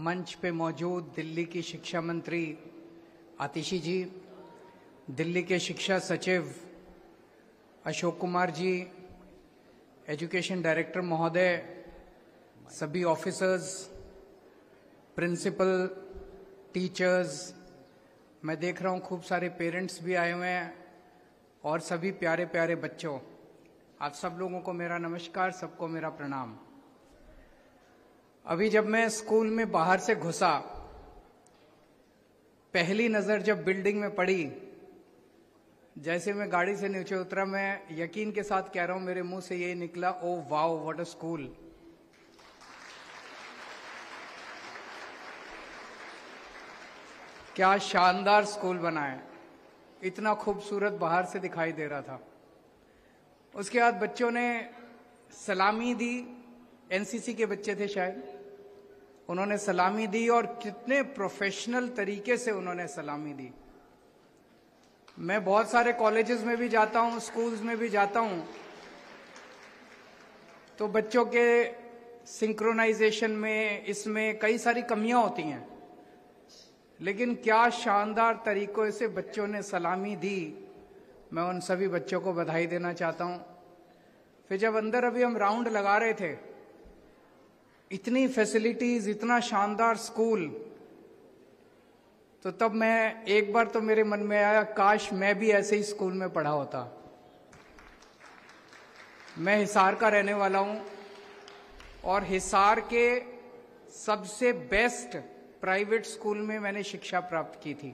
मंच पे मौजूद दिल्ली की शिक्षा मंत्री आतिशी जी, दिल्ली के शिक्षा सचिव अशोक कुमार जी, एजुकेशन डायरेक्टर महोदय, सभी ऑफिसर्स, प्रिंसिपल, टीचर्स, मैं देख रहा हूं खूब सारे पेरेंट्स भी आए हुए हैं और सभी प्यारे प्यारे बच्चों, आप सब लोगों को मेरा नमस्कार, सबको मेरा प्रणाम। अभी जब मैं स्कूल में बाहर से घुसा, पहली नजर जब बिल्डिंग में पड़ी, जैसे मैं गाड़ी से नीचे उतरा, मैं यकीन के साथ कह रहा हूं, मेरे मुंह से यही निकला, oh wow what a school. क्या शानदार स्कूल बना है, इतना खूबसूरत बाहर से दिखाई दे रहा था। उसके बाद बच्चों ने सलामी दी, एनसीसी के बच्चे थे शायद, उन्होंने सलामी दी और कितने प्रोफेशनल तरीके से उन्होंने सलामी दी। मैं बहुत सारे कॉलेजेस में भी जाता हूं, स्कूल्स में भी जाता हूं, तो बच्चों के सिंक्रोनाइजेशन में, इसमें कई सारी कमियां होती हैं, लेकिन क्या शानदार तरीकों से बच्चों ने सलामी दी। मैं उन सभी बच्चों को बधाई देना चाहता हूं। फिर जब अंदर अभी हम राउंड लगा रहे थे, इतनी फैसिलिटीज, इतना शानदार स्कूल, तो तब मैं एक बार तो मेरे मन में आया, काश मैं भी ऐसे ही स्कूल में पढ़ा होता। मैं हिसार का रहने वाला हूं और हिसार के सबसे बेस्ट प्राइवेट स्कूल में मैंने शिक्षा प्राप्त की थी,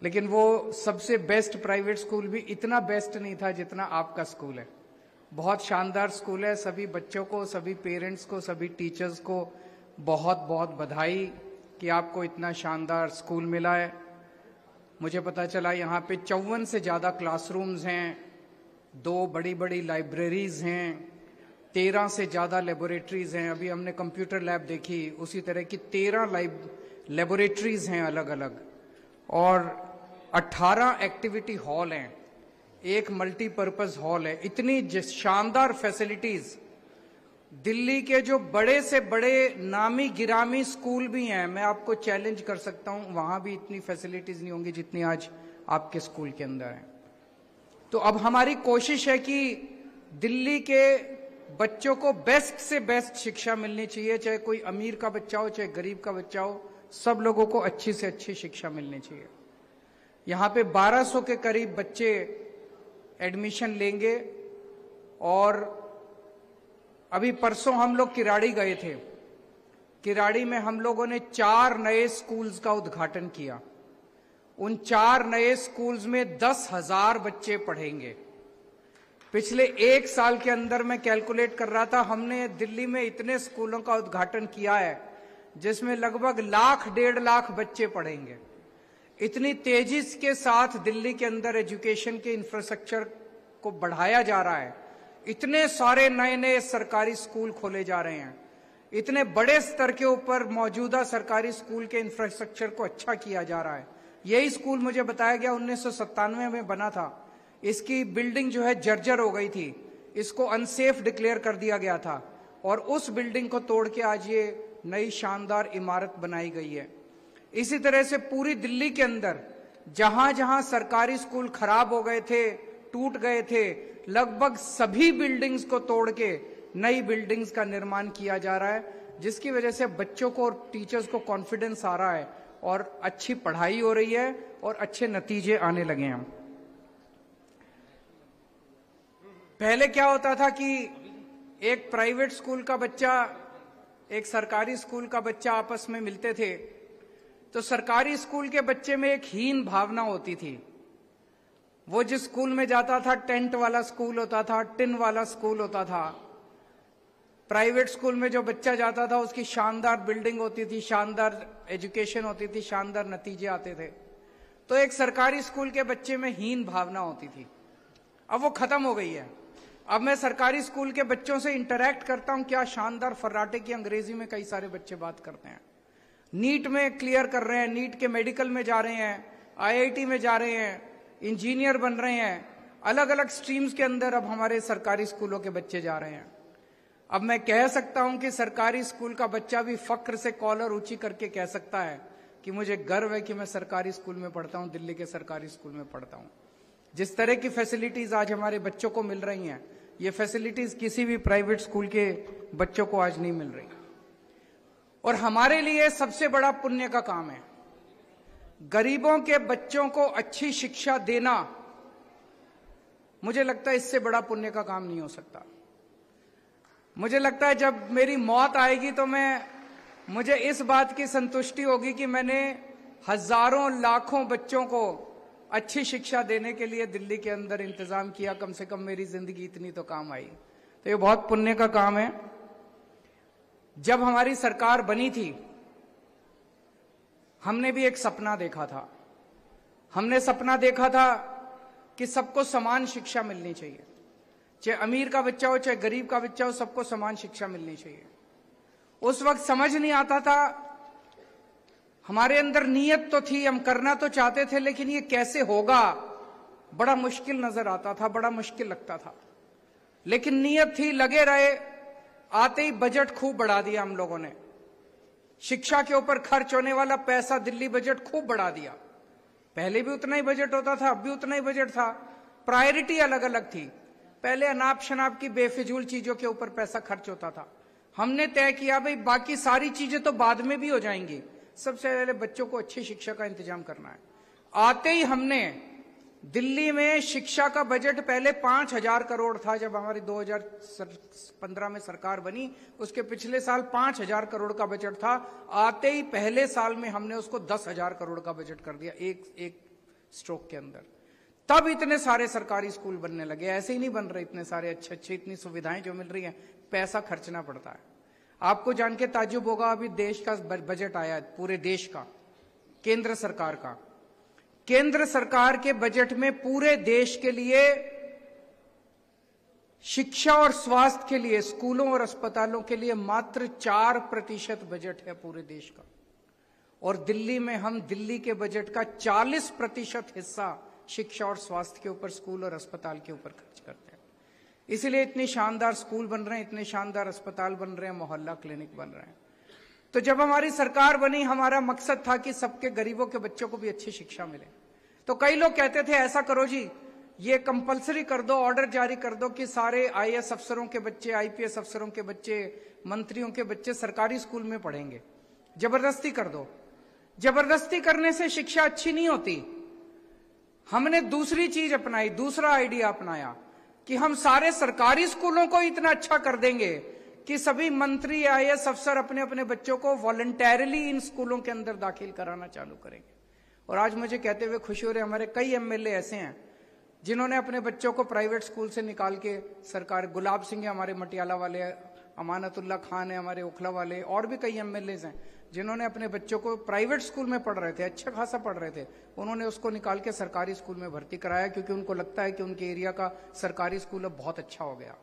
लेकिन वो सबसे बेस्ट प्राइवेट स्कूल भी इतना बेस्ट नहीं था जितना आपका स्कूल है। बहुत शानदार स्कूल है। सभी बच्चों को, सभी पेरेंट्स को, सभी टीचर्स को बहुत बहुत बधाई कि आपको इतना शानदार स्कूल मिला है। मुझे पता चला यहाँ पे 54 से ज्यादा क्लासरूम्स हैं, 2 बड़ी बड़ी लाइब्रेरीज हैं, 13 से ज्यादा लेबोरेटरीज हैं। अभी हमने कंप्यूटर लैब देखी, उसी तरह की 13 लेबोरेटरीज हैं अलग अलग, और 18 एक्टिविटी हॉल हैं, एक मल्टीपर्पज हॉल है। इतनी शानदार फैसिलिटीज। दिल्ली के जो बड़े से बड़े नामी गिरामी स्कूल भी हैं, मैं आपको चैलेंज कर सकता हूं, वहां भी इतनी फैसिलिटीज नहीं होंगी जितनी आज आपके स्कूल के अंदर है। तो अब हमारी कोशिश है कि दिल्ली के बच्चों को बेस्ट से बेस्ट शिक्षा मिलनी चाहिए, चाहे कोई अमीर का बच्चा हो, चाहे गरीब का बच्चा हो, सब लोगों को अच्छी से अच्छी शिक्षा मिलनी चाहिए। यहां पे 1200 के करीब बच्चे एडमिशन लेंगे, और अभी परसों हम लोग किराड़ी गए थे। किराड़ी में हम लोगों ने 4 नए स्कूल्स का उद्घाटन किया। उन 4 नए स्कूल्स में 10,000 बच्चे पढ़ेंगे। पिछले 1 साल के अंदर मैं कैलकुलेट कर रहा था, हमने दिल्ली में इतने स्कूलों का उद्घाटन किया है जिसमें लगभग 1,00,000-1,50,000 बच्चे पढ़ेंगे। इतनी तेजी के साथ दिल्ली के अंदर एजुकेशन के इंफ्रास्ट्रक्चर को बढ़ाया जा रहा है, इतने सारे नए नए सरकारी स्कूल खोले जा रहे हैं, इतने बड़े स्तर के ऊपर मौजूदा सरकारी स्कूल के इंफ्रास्ट्रक्चर को अच्छा किया जा रहा है। यही स्कूल मुझे बताया गया 1997 में बना था। इसकी बिल्डिंग जो है जर्जर हो गई थी, इसको अनसेफ डिक्लेयर कर दिया गया था, और उस बिल्डिंग को तोड़ के आज ये नई शानदार इमारत बनाई गई है। इसी तरह से पूरी दिल्ली के अंदर जहां जहां सरकारी स्कूल खराब हो गए थे, टूट गए थे, लगभग सभी बिल्डिंग्स को तोड़ के नई बिल्डिंग्स का निर्माण किया जा रहा है, जिसकी वजह से बच्चों को और टीचर्स को कॉन्फिडेंस आ रहा है और अच्छी पढ़ाई हो रही है और अच्छे नतीजे आने लगे हैं। पहले क्या होता था कि एक प्राइवेट स्कूल का बच्चा, एक सरकारी स्कूल का बच्चा आपस में मिलते थे, तो सरकारी स्कूल के बच्चे में एक हीन भावना होती थी। वो जिस स्कूल में जाता था, टेंट वाला स्कूल होता था, टिन वाला स्कूल होता था। प्राइवेट स्कूल में जो बच्चा जाता था, उसकी शानदार बिल्डिंग होती थी, शानदार एजुकेशन होती थी, शानदार नतीजे आते थे। तो एक सरकारी स्कूल के बच्चे में हीन भावना होती थी। अब वो खत्म हो गई है। अब मैं सरकारी स्कूल के बच्चों से इंटरैक्ट करता हूं, क्या शानदार फर्राटे की अंग्रेजी में कई सारे बच्चे बात करते हैं, नीट में क्लियर कर रहे हैं, नीट के मेडिकल में जा रहे हैं, आईआईटी में जा रहे हैं, इंजीनियर बन रहे हैं, अलग अलग स्ट्रीम्स के अंदर अब हमारे सरकारी स्कूलों के बच्चे जा रहे हैं। अब मैं कह सकता हूं कि सरकारी स्कूल का बच्चा भी फक्र से कॉलर ऊंची करके कह सकता है कि मुझे गर्व है कि मैं सरकारी स्कूल में पढ़ता हूं, दिल्ली के सरकारी स्कूल में पढ़ता हूं। जिस तरह की फैसिलिटीज आज हमारे बच्चों को मिल रही हैं, ये फैसिलिटीज किसी भी प्राइवेट स्कूल के बच्चों को आज नहीं मिल रही। और हमारे लिए सबसे बड़ा पुण्य का काम है गरीबों के बच्चों को अच्छी शिक्षा देना। मुझे लगता है इससे बड़ा पुण्य का काम नहीं हो सकता। मुझे लगता है जब मेरी मौत आएगी तो मुझे इस बात की संतुष्टि होगी कि मैंने हजारों लाखों बच्चों को अच्छी शिक्षा देने के लिए दिल्ली के अंदर इंतजाम किया। कम से कम मेरी जिंदगी इतनी तो काम आई। तो ये बहुत पुण्य का काम है। जब हमारी सरकार बनी थी, हमने भी एक सपना देखा था। हमने सपना देखा था कि सबको समान शिक्षा मिलनी चाहिए, चाहे अमीर का बच्चा हो चाहे गरीब का बच्चा हो, सबको समान शिक्षा मिलनी चाहिए। उस वक्त समझ नहीं आता था, हमारे अंदर नीयत तो थी, हम करना तो चाहते थे, लेकिन ये कैसे होगा बड़ा मुश्किल नजर आता था, बड़ा मुश्किल लगता था। लेकिन नीयत थी, लगे रहे। आते ही बजट खूब बढ़ा दिया हम लोगों ने। शिक्षा के ऊपर खर्च होने वाला पैसा दिल्ली बजट खूब बढ़ा दिया। पहले भी उतना ही बजट होता था, अब भी उतना ही बजट था। प्रायोरिटी अलग अलग थी। पहले अनाप शनाप की बेफिजूल चीजों के ऊपर पैसा खर्च होता था। हमने तय किया भाई बाकी सारी चीजें तो बाद में भी हो जाएंगी, सबसे पहले बच्चों को अच्छी शिक्षा का इंतजाम करना है। आते ही हमने दिल्ली में शिक्षा का बजट पहले 5,000 करोड़ था। जब हमारी 2015 में सरकार बनी, उसके पिछले साल 5,000 करोड़ का बजट था। आते ही पहले साल में हमने उसको 10,000 करोड़ का बजट कर दिया एक स्ट्रोक के अंदर। तब इतने सारे सरकारी स्कूल बनने लगे। ऐसे ही नहीं बन रहे इतने सारे अच्छे अच्छे, इतनी सुविधाएं जो मिल रही हैं, पैसा खर्चना पड़ता है। आपको जान के ताज्जुब होगा, अभी देश का बजट आया है, पूरे देश का, केंद्र सरकार का। केंद्र सरकार के बजट में पूरे देश के लिए शिक्षा और स्वास्थ्य के लिए, स्कूलों और अस्पतालों के लिए मात्र 4% बजट है पूरे देश का। और दिल्ली में हम दिल्ली के बजट का 40% हिस्सा शिक्षा और स्वास्थ्य के ऊपर, स्कूल और अस्पताल के ऊपर खर्च करते हैं। इसलिए इतनी शानदार स्कूल बन रहे हैं, इतने शानदार अस्पताल बन रहे हैं, मोहल्ला क्लिनिक बन रहे हैं। तो जब हमारी सरकार बनी, हमारा मकसद था कि सबके गरीबों के बच्चों को भी अच्छी शिक्षा मिले। तो कई लोग कहते थे ऐसा करो जी, ये कंपलसरी कर दो, ऑर्डर जारी कर दो कि सारे आईएएस अफसरों के बच्चे, आईपीएस अफसरों के बच्चे, मंत्रियों के बच्चे सरकारी स्कूल में पढ़ेंगे। जबरदस्ती कर दो। जबरदस्ती करने से शिक्षा अच्छी नहीं होती। हमने दूसरी चीज अपनाई, दूसरा आइडिया अपनाया कि हम सारे सरकारी स्कूलों को इतना अच्छा कर देंगे कि सभी मंत्री, आईएएस अफसर अपने अपने बच्चों को वॉलंटरली इन स्कूलों के अंदर दाखिल कराना चालू करेंगे। और आज मुझे कहते हुए खुशी हो रही है, हमारे कई एमएलए ऐसे हैं जिन्होंने अपने बच्चों को प्राइवेट स्कूल से निकाल के सरकार, गुलाब सिंह है हमारे मटियाला वाले, अमानतुल्लाह खान है हमारे ओखला वाले, और भी कई एमएलए हैं जिन्होंने अपने बच्चों को प्राइवेट स्कूल में पढ़ रहे थे, अच्छा खासा पढ़ रहे थे, उन्होंने उसको निकाल के सरकारी स्कूल में भर्ती कराया, क्योंकि उनको लगता है कि उनके एरिया का सरकारी स्कूल अब बहुत अच्छा हो गया।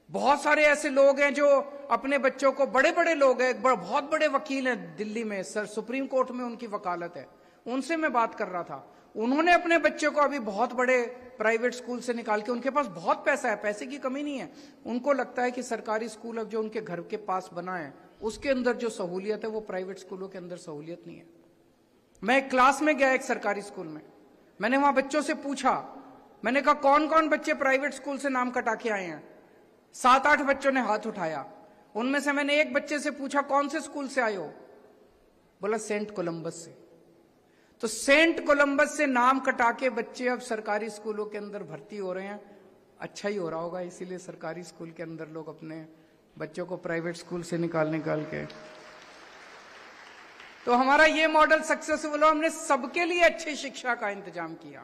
बहुत सारे ऐसे लोग हैं जो अपने बच्चों को, बड़े बड़े लोग हैं, बहुत बड़े वकील हैं दिल्ली में, सुप्रीम कोर्ट में उनकी वकालत है, उनसे मैं बात कर रहा था। उन्होंने अपने बच्चों को अभी बहुत बड़े प्राइवेट स्कूल से निकाल के, उनके पास बहुत पैसा है, पैसे की कमी नहीं है, उनको लगता है कि सरकारी स्कूल अब जो उनके घर के पास बना है उसके अंदर जो सहूलियत है वो प्राइवेट स्कूलों के अंदर सहूलियत नहीं है। मैं एक क्लास में गया एक सरकारी स्कूल में, मैंने वहां बच्चों से पूछा, मैंने कहा कौन कौन बच्चे प्राइवेट स्कूल से नाम कटा के आए हैं? 7-8 बच्चों ने हाथ उठाया। उनमें से मैंने एक बच्चे से पूछा कौन से स्कूल से आए हो? बोला सेंट कोलंबस से। तो सेंट कोलंबस से नाम कटा के बच्चे अब सरकारी स्कूलों के अंदर भर्ती हो रहे हैं। अच्छा ही हो रहा होगा, इसीलिए सरकारी स्कूल के अंदर लोग अपने बच्चों को प्राइवेट स्कूल से निकाल के। तो हमारा ये मॉडल सक्सेसफुल हो, हमने सबके लिए अच्छी शिक्षा का इंतजाम किया,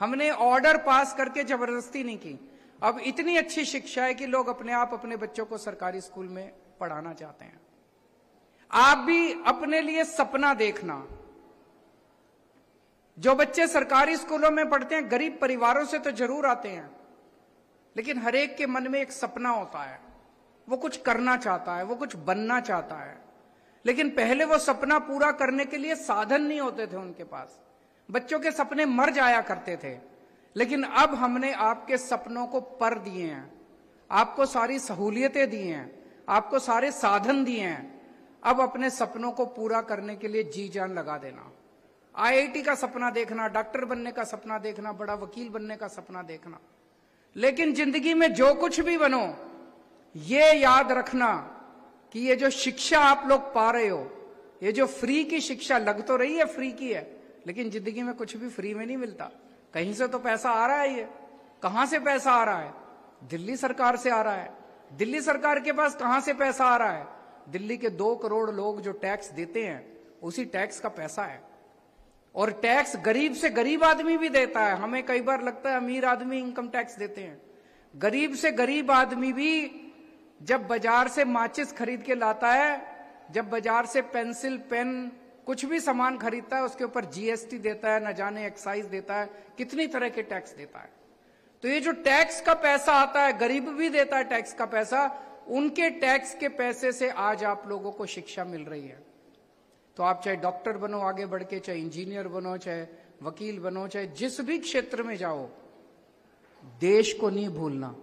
हमने ऑर्डर पास करके जबरदस्ती नहीं की। अब इतनी अच्छी शिक्षा है कि लोग अपने आप अपने बच्चों को सरकारी स्कूल में पढ़ाना चाहते हैं। आप भी अपने लिए सपना देखना। जो बच्चे सरकारी स्कूलों में पढ़ते हैं गरीब परिवारों से तो जरूर आते हैं, लेकिन हर एक के मन में एक सपना होता है, वो कुछ करना चाहता है, वो कुछ बनना चाहता है, लेकिन पहले वो सपना पूरा करने के लिए साधन नहीं होते थे उनके पास। बच्चों के सपने मर जाया करते थे, लेकिन अब हमने आपके सपनों को पर दिए हैं। आपको सारी सहूलियतें दी हैं, आपको सारे साधन दिए हैं। अब अपने सपनों को पूरा करने के लिए जी जान लगा देना। आईआईटी का सपना देखना, डॉक्टर बनने का सपना देखना, बड़ा वकील बनने का सपना देखना, लेकिन जिंदगी में जो कुछ भी बनो, ये याद रखना कि ये जो शिक्षा आप लोग पा रहे हो, ये जो फ्री की शिक्षा लग तो रही है फ्री की है, लेकिन जिंदगी में कुछ भी फ्री में नहीं मिलता। कहीं से तो पैसा आ रहा है। ये कहां से पैसा आ रहा है? दिल्ली सरकार से आ रहा है। दिल्ली सरकार के पास कहां से पैसा आ रहा है? दिल्ली के 2 करोड़ लोग जो टैक्स देते हैं, उसी टैक्स का पैसा है। और टैक्स गरीब से गरीब आदमी भी देता है। हमें कई बार लगता है अमीर आदमी इनकम टैक्स देते हैं, गरीब से गरीब आदमी भी जब बाजार से माचिस खरीद के लाता है, जब बाजार से पेंसिल पेन कुछ भी सामान खरीदता है, उसके ऊपर जीएसटी देता है, न जाने एक्साइज देता है, कितनी तरह के टैक्स देता है। तो ये जो टैक्स का पैसा आता है, गरीब भी देता है टैक्स का पैसा, उनके टैक्स के पैसे से आज आप लोगों को शिक्षा मिल रही है। तो आप चाहे डॉक्टर बनो आगे बढ़ के, चाहे इंजीनियर बनो, चाहे वकील बनो, चाहे जिस भी क्षेत्र में जाओ, देश को नहीं भूलना।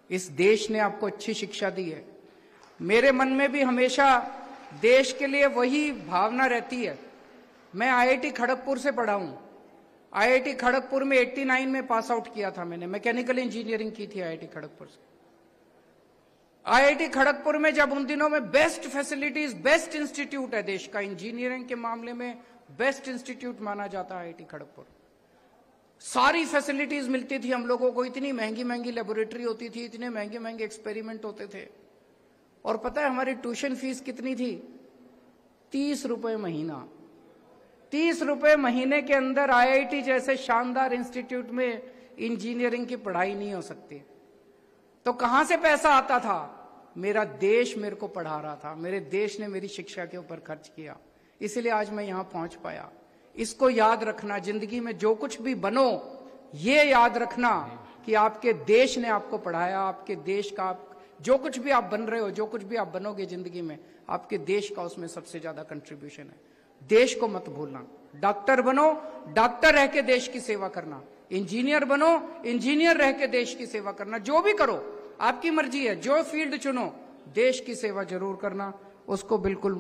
इस देश ने आपको अच्छी शिक्षा दी है। मेरे मन में भी हमेशा देश के लिए वही भावना रहती है। मैं आईआईटी खड़गपुर से पढ़ा हूं। आईआईटी खड़गपुर में 89 में पास आउट किया था मैंने, मैकेनिकल इंजीनियरिंग की थी आईआईटी खड़गपुर से। आईआईटी खड़गपुर में जब उन दिनों में बेस्ट फैसिलिटीज, बेस्ट इंस्टीट्यूट है देश का, इंजीनियरिंग के मामले में बेस्ट इंस्टीट्यूट माना जाता है आईआईटी खड़गपुर। सारी फैसिलिटीज मिलती थी हम लोगों को, इतनी महंगी महंगी लेबोरेटरी होती थी, इतने महंगे महंगे एक्सपेरिमेंट होते थे। और पता है हमारी ट्यूशन फीस कितनी थी? 30 रुपए महीना। 30 रुपए महीने के अंदर आईआईटी जैसे शानदार इंस्टीट्यूट में इंजीनियरिंग की पढ़ाई नहीं हो सकती। तो कहां से पैसा आता था? मेरा देश मेरे को पढ़ा रहा था, मेरे देश ने मेरी शिक्षा के ऊपर खर्च किया, इसलिए आज मैं यहां पहुंच पाया। इसको याद रखना, जिंदगी में जो कुछ भी बनो, ये याद रखना कि आपके देश ने आपको पढ़ाया। आपके देश का जो कुछ भी आप बन रहे हो, जो कुछ भी आप बनोगे जिंदगी में, आपके देश का उसमें सबसे ज्यादा कंट्रीब्यूशन है। देश को मत भूलना। डॉक्टर बनो, डॉक्टर रह के देश की सेवा करना। इंजीनियर बनो, इंजीनियर रह के देश की सेवा करना। जो भी करो, आपकी मर्जी है, जो फील्ड चुनो, देश की सेवा जरूर करना, उसको बिल्कुल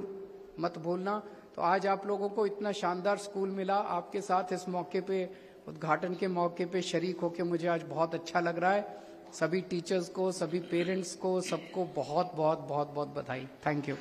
मत भूलना। तो आज आप लोगों को इतना शानदार स्कूल मिला, आपके साथ इस मौके पे, उद्घाटन के मौके पे शरीक होके मुझे आज बहुत अच्छा लग रहा है। सभी टीचर्स को, सभी पेरेंट्स को, सबको बहुत बहुत बहुत बहुत बधाई। Thank you.